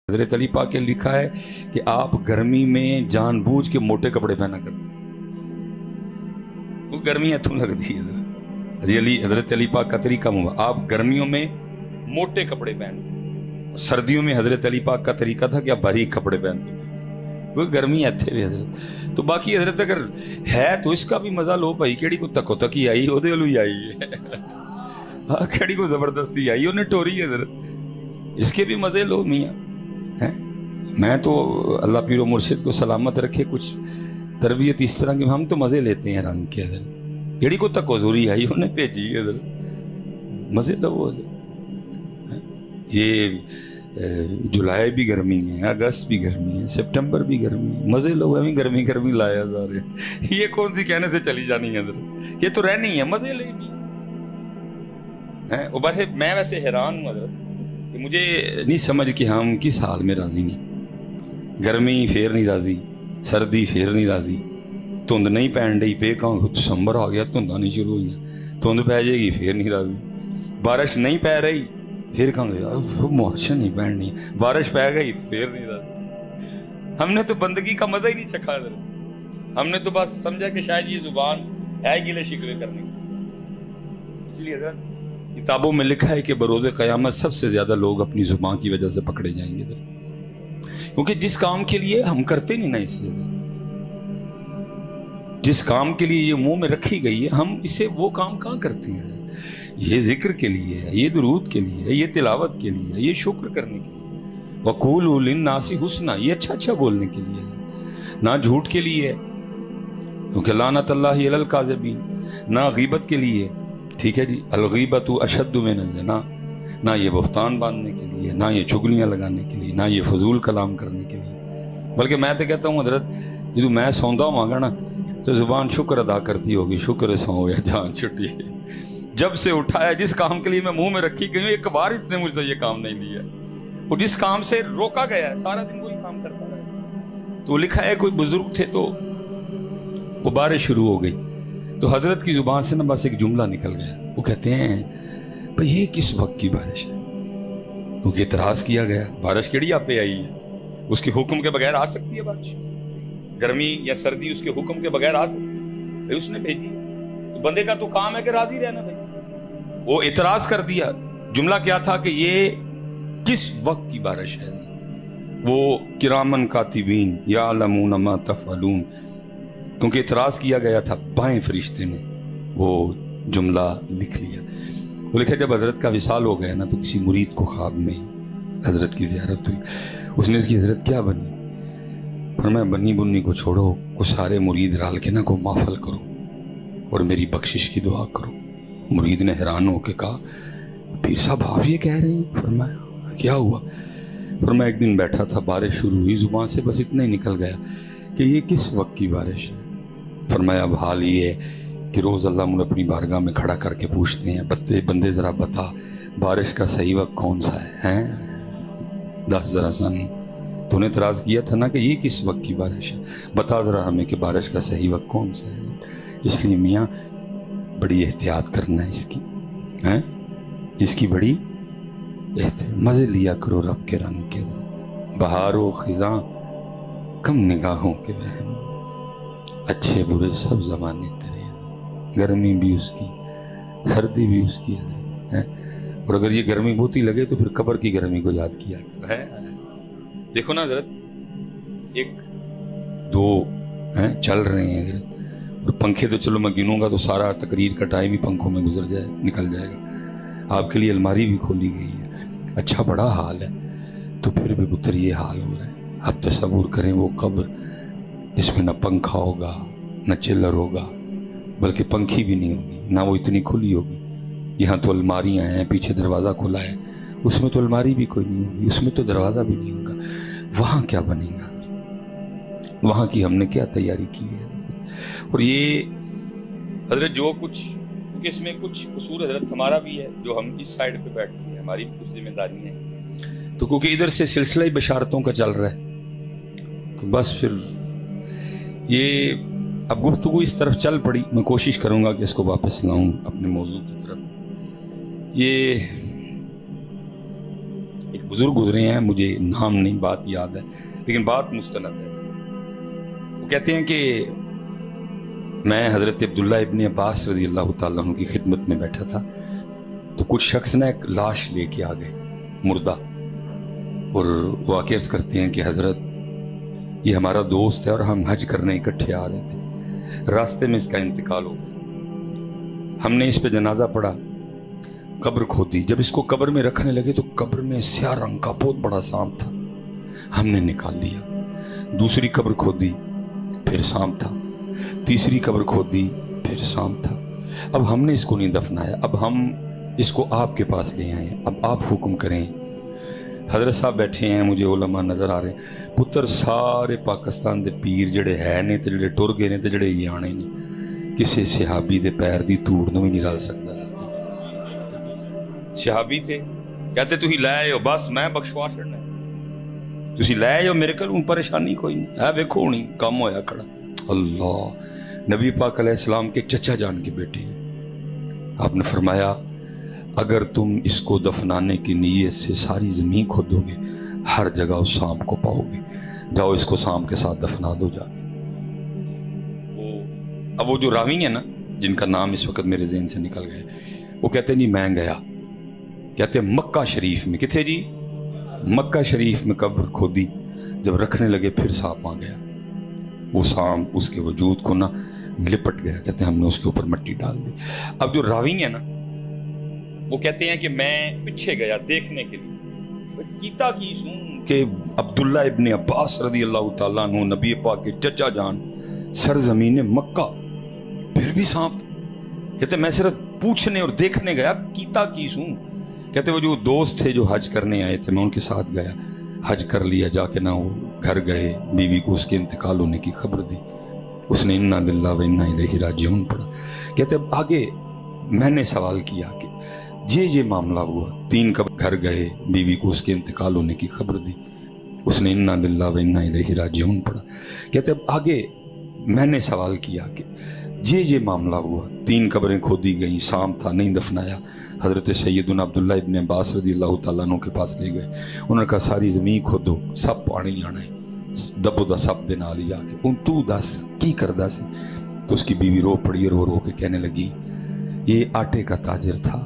حضرت علی پاک کے لکھا ہے کہ آپ گرمی میں جان بوجھ کے موٹے کپڑے پہنا کرتے، وہ گرمی اتوں لگتی ہے۔ حضرت علی پاک کا طریقہ آپ گرمیوں میں موٹے کپڑے پہنتے، سردیوں میں حضرت علی پاک کا طریقہ تھا کہ آپ باریک کپڑے پہنتے تھے، کوئی گرمی اتنے بھی حضرت۔ تو باقی حضرت اگر ہے تو اس کا بھی مزہ لو بھائی، کیڑی کو تکو تکی آئی وہ دے لوئی آئی ہے، ہاں کیڑی کو زبردستی آئی انہیں ٹوری حضرت، اس کے بھی مزے لو میاں۔ میں تو اللہ پیر و مرشد کو سلامت رکھے، کچھ تربیت اس طرح کی ہم تو مزے لیتے ہیں رنگ کے حضرت، کیڑی کو تک حضوری آئی انہیں بھیجی حضرت، مزے لو حضرت۔ یہ جولائی بھی گرمی ہے، اگست بھی گرمی ہے، سپٹمبر بھی گرمی ہے، مزے لو، ہمیں گرمی گرمی لایا جا رہے، یہ کون سی کہنے سے چلی جانی ہے حضرت، یہ تو رہنی ہے، مزے لے بھی ہے۔ میں ویسے حیران ہوں حضرت کہ مجھے نہیں سمجھ کہ ہم کس حال میں راضی ہیں، گرمی پھر نہیں راضی، سردی پھر نہیں راضی، دھند نہیں پہن رہی پہ کہاں دسمبر آ گیا دھنداں نہیں شروع ہوئی ہیں، دھند پہ جائے گی پھر نہیں راضی، بارش نہیں پہ رہی پھر کہاں گیا مارچ نہیں پہننی، بارش پہ گئی تو پھر نہیں راضی۔ ہم نے تو بندگی کا مزہ ہی نہیں چکھا حضرت، ہم نے تو بس سمجھا کہ شاید یہ زبان ہے گلے شکوے کرنے کی۔ اس لیے حضرت کتابوں میں لکھا ہے کہ بروز قیامت سب سے زیادہ لوگ اپنی زبان کی وجہ سے پکڑے جائیں گے، کیونکہ جس کام کے لیے ہم کرتے نہیں نا، اس لیے جس کام کے لیے یہ منہ میں رکھی گئی ہے ہم اسے وہ کام کہاں کرتے ہیں۔ یہ ذکر کے لیے ہے، یہ درود کے لیے ہے، یہ تلاوت کے لیے ہے، یہ شکر کرنے کے لیے، وَقُولُوا لِلنَّاسِ حُسْنًا، یہ اچھا اچھا بولنے کے لیے ہے، نہ جھوٹ کے لیے ہے کیونکہ لعنت اللہ علی الکاذبین، نہ غیبت کے لیے، ٹھیک ہے جی، الغیبۃ اشد من الزنا، نہ یہ بہتان باندھنے کے لیے، نہ یہ چگلیاں لگانے کے لیے، نہ یہ فضول کلام کرنے کے لیے، بلکہ میں تو کہتا ہوں حضرت جدو میں سوندا ہوں گا نا تو زبان شکر ادا کرتی ہوگی، شکر سو گیا جان چھٹی، جب سے اٹھایا جس کام کے لیے میں منہ میں رکھی گئی ہوں ایک بار اس نے مجھ سے یہ کام نہیں لیا، وہ جس کام سے روکا گیا ہے سارا دن وہی کام کرتا رہا۔ تو لکھا ہے کوئی بزرگ تھے تو وہ بارش شروع ہو گئی تو حضرت کی زبان سے نا بس ایک جملہ نکل گیا، وہ کہتے ہیں بھئی یہ کس وقت کی بارش ہے، کیونکہ اعتراض کیا گیا بارش کیڑی آپ پہ آئی ہے، اس کے حکم کے بغیر آ سکتی ہے بارش، گرمی یا سردی اس کے حکم کے بغیر آ سکتی ہے، اس نے بھیجی، تو بندے کا تو کام ہے کہ راضی رہنا بھائی، وہ اعتراض کر دیا۔ جملہ کیا تھا کہ یہ کس وقت کی بارش ہے، وہ کرامن کاتبین یعلمون ما تفعلون، کیونکہ اعتراض کیا گیا تھا، بائیں فرشتے نے وہ جملہ لکھ لیا۔ وہ لکھا جب حضرت کا وصال ہو گیا نا تو کسی مرید کو خواب میں حضرت کی زیارت ہوئی، اس نے اس کی حضرت کیا بنی، فرمایا بنی بنی کو چھوڑو، کو سارے مرید رال کے نا کو معافل کرو اور میری بخشش کی دعا کرو۔ مرید نے حیران ہو کے کہا پیر صاحب آپ یہ کہہ رہے ہیں؟ فرمایا کیا ہوا؟ فرمایا ایک دن بیٹھا تھا، بارش شروع ہوئی، زبان سے بس اتنا ہی نکل گیا کہ یہ کس وقت کی بارش ہے۔ فرمایا اب حال یہ ہے کہ روز اللہ مجھے اپنی بارگاہ میں کھڑا کر کے پوچھتے ہیں بندے ذرا بتا بارش کا صحیح وقت کون سا ہے، دس ذرا سن، تو نے اعتراض کیا تھا نا کہ یہ کس وقت کی بارش ہے، بتا ذرا ہمیں کہ بارش کا صحیح وقت کون سا ہے۔ اس لیے میاں بڑی احتیاط کرنا ہے اس کی بڑی مزے لیا کرو رب کے رنگ کے، بہار و خزاں کم نگاہوں کے وہم، اچھے برے سب زمانے تیرے، گرمی بھی اس کی سردی بھی اس کی ہے، اور اگر یہ گرمی بہت ہی لگے تو پھر قبر کی گرمی کو یاد کیا ہے۔ دیکھو نا حضرت ایک دو چل رہے ہیں حضرت، اور پنکھے تو چلو میں گنوں گا تو سارا تقریر کا ٹائم ہی پنکھوں میں نکل جائے گا، آپ کے لیے الماری بھی کھولی گئی ہے، اچھا بڑا حال ہے، تو پھر بھی پتر یہ حال ہو رہا ہے۔ اب تصور کریں وہ قبر جس میں نہ پنکھا ہوگا نہ چلر ہوگا، بلکہ پنکھی بھی نہیں ہوگی، نہ وہ اتنی کھلی ہوگی، یہاں تو الماریاں ہیں، پیچھے دروازہ کھلا ہے، اس میں تو الماری بھی کوئی نہیں ہوگی، اس میں تو دروازہ بھی نہیں ہوگا، وہاں کیا بنے گا، وہاں کی ہم نے کیا تیاری کی ہے۔ اور یہ حضرت جو کچھ، کیونکہ اس میں کچھ قصور حضرت ہمارا بھی ہے جو ہم اس سائڈ پہ بیٹھتے ہیں، ہماری بھی کچھ ذمہ داری ہے، تو کیونکہ ادھر سے سلسلہ بشارتوں کا چل رہا ہے تو بس پھر یہ اب گفتگو اس طرف چل پڑی، میں کوشش کروں گا کہ اس کو واپس لاؤں اپنے موضوع کی طرف۔ یہ ایک بزرگ گزرے ہیں، مجھے نام نہیں، بات یاد ہے لیکن بات مستند ہے. وہ کہتے ہیں کہ میں حضرت عبداللہ ابن عباس رضی اللہ تعالیٰ عنہ کی خدمت میں بیٹھا تھا، تو کچھ شخص نے ایک لاش لے کے آ گئے، مردہ، اور وہ عرض کرتے ہیں کہ حضرت یہ ہمارا دوست ہے اور ہم حج کرنے اکٹھے آ رہے تھے، راستے میں اس کا انتقال ہو گیا، ہم نے اس پہ جنازہ پڑھا، قبر کھودی، جب اس کو قبر میں رکھنے لگے تو قبر میں سیاہ رنگ کا بہت بڑا سانپ تھا، ہم نے نکال لیا، دوسری قبر کھودی پھر سانپ تھا، تیسری قبر کھودی پھر سانپ تھا، اب ہم نے اس کو نہیں دفنایا، اب ہم اس کو آپ کے پاس لے آئے، اب آپ حکم کریں. حضرت صاحب بیٹھے ہیں، مجھے علماء نظر آ رہے ہیں، پتر سارے پاکستان دے پیر جڑے ہے نے تے جڑے ٹر گئے نے تے جڑے یہ آنے نے، کسی صحابی دے پیر دی توڑ نو بھی نہیں رل سکتا. صحابی تھے، کہتے تھی لے آئے ہو، بس میں بخشوا چھڑنا، تسی لے آئے ہو، میرے کول پریشانی کوئی نہیں ہے، ویکھو ہونی کام ہویا کھڑا. اللہ، نبی پاک علیہ السلام کے چچا جان کے بیٹے ہیں. آپ نے فرمایا اگر تم اس کو دفنانے کی نیت سے ساری زمین کھودو گے، ہر جگہ اس سانپ کو پاؤ گے، جاؤ اس کو سانپ کے ساتھ دفنا دو جا کے. اب وہ جو راوی ہیں نا، جن کا نام اس وقت میرے ذہن سے نکل گئے، وہ کہتے ہیں جی میں گیا، کہتے ہیں مکہ شریف میں، کتنے جی؟ مکہ شریف میں قبر کھودی، جب رکھنے لگے پھر سانپ آ گیا، وہ سانپ اس کے وجود کو نا لپٹ گیا، کہتے ہیں ہم نے اس کے اوپر مٹی ڈال دی. اب جو راوی ہیں نا، وہ کہتے ہیں کہ میں پیچھے گیا دیکھنے کے لیے، کیتا کی سوں کہ عبداللہ ابن عباس رضی اللہ تعالیٰ عنہ نبی پاک کے چچا جان سرزمین مکہ، پھر بھی سانپ. کہتے ہیں میں صرف پوچھنے اور دیکھنے گیا، کیتا کی سوں. کہتے وہ جو دوست تھے جو حج کرنے آئے تھے، میں ان کے ساتھ گیا، حج کر لیا، جا کے نہ وہ گھر گئے، بیوی کو اس کے انتقال ہونے کی خبر دی، اس نے انا للہ و انا الیہ راجعون پڑھا. کہتے اب آگے میں نے سوال کیا کہ یہ معاملہ ہوا، 3 کب گھر گئے، بیوی کو اس کے انتقال ہونے کی خبر دی، اس نے انا للہ و انا الیہ راجعون پڑھا. کہتے اب آگے میں نے سوال کیا کہ یہ معاملہ ہوا، 3 قبریں کھودی گئیں، سانپ تھا نہیں دفنایا. حضرت سیدنا عبداللہ ابن عباس رضی اللہ تعالیٰ عنہ کے پاس لے گئے، انہوں نے کہا ساری زمین کھودو، سب پانی آنا ہے، دبو دا سب دے نال ہی جا کے، ان تو دس کی کردا سی. تو اس کی بیوی رو پڑی، رو رو کے کہنے لگی یہ آٹے کا تاجر تھا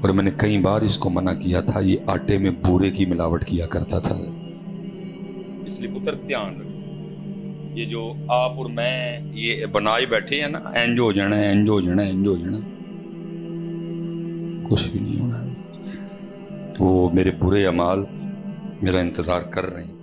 اور میں نے کئی بار اس کو منع کیا تھا، یہ آٹے میں بورے کی ملاوٹ کیا کرتا تھا. اس لیے پتر دھیان رکھو، یہ جو آپ اور میں یہ بنائے بیٹھے ہیں نا، اینج ہو جانا ہے، اینج ہو جانا ہے، اینج ہو جانا، کچھ بھی نہیں ہونا. وہ میرے برے اعمال میرا انتظار کر رہے ہیں.